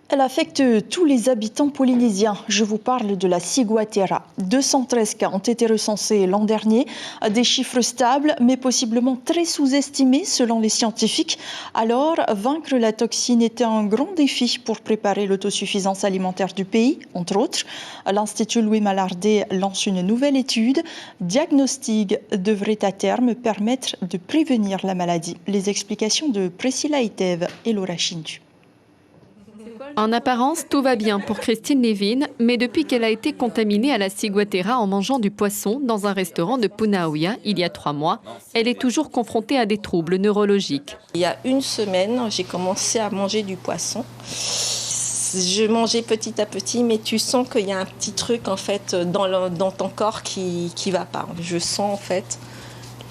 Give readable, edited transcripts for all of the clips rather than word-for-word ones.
Elle affecte tous les habitants polynésiens. Je vous parle de la ciguatera. 213 cas ont été recensés l'an dernier. Des chiffres stables, mais possiblement très sous-estimés selon les scientifiques. Alors, vaincre la toxine était un grand défi pour préparer l'autosuffisance alimentaire du pays, entre autres. L'Institut Louis Mallardet lance une nouvelle étude. Diagnostic devrait à terme permettre de prévenir la maladie. Les explications de Priscilla Itev et Laura Chintu. En apparence, tout va bien pour Christine Levin, mais depuis qu'elle a été contaminée à la ciguatera en mangeant du poisson dans un restaurant de Punaauia il y a 3 mois, elle est toujours confrontée à des troubles neurologiques. Il y a 1 semaine, j'ai commencé à manger du poisson. Je mangeais petit à petit, mais tu sens qu'il y a un petit truc en fait dans ton corps qui va pas. Je sens en fait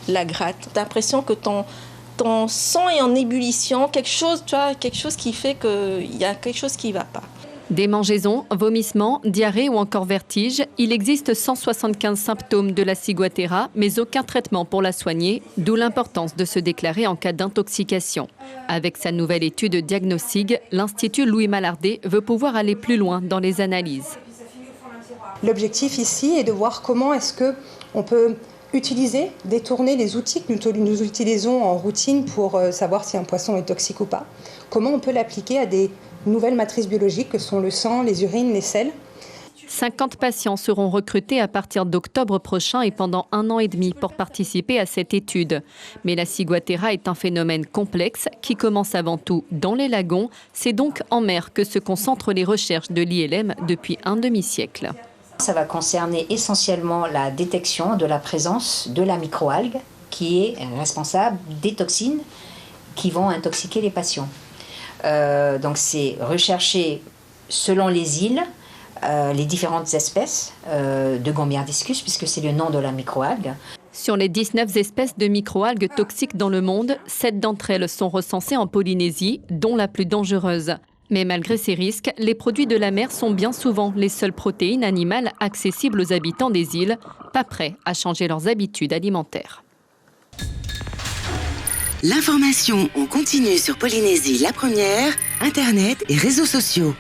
la gratte. T'as l'impression que ton sang est en ébullition, quelque chose qui fait qu'il y a quelque chose qui ne va pas. Démangeaisons, vomissements, diarrhée ou encore vertige, il existe 175 symptômes de la ciguatera, mais aucun traitement pour la soigner, d'où l'importance de se déclarer en cas d'intoxication. Avec sa nouvelle étude Diagnostic, l'Institut Louis Mallardet veut pouvoir aller plus loin dans les analyses. L'objectif ici est de voir comment est-ce qu'on peut détourner les outils que nous utilisons en routine pour savoir si un poisson est toxique ou pas. Comment on peut l'appliquer à des nouvelles matrices biologiques que sont le sang, les urines, les selles. 50 patients seront recrutés à partir d'octobre prochain et pendant 1 an et demi pour participer à cette étude. Mais la ciguatera est un phénomène complexe qui commence avant tout dans les lagons. C'est donc en mer que se concentrent les recherches de l'ILM depuis un demi-siècle. Ça va concerner essentiellement la détection de la présence de la microalgue qui est responsable des toxines qui vont intoxiquer les patients. Donc c'est rechercher selon les îles les différentes espèces de Gambiardiscus puisque c'est le nom de la microalgue. Sur les 19 espèces de microalgues toxiques dans le monde, 7 d'entre elles sont recensées en Polynésie, dont la plus dangereuse. Mais malgré ces risques, les produits de la mer sont bien souvent les seules protéines animales accessibles aux habitants des îles, pas prêts à changer leurs habitudes alimentaires. L'information en continu sur Polynésie la première, Internet et réseaux sociaux.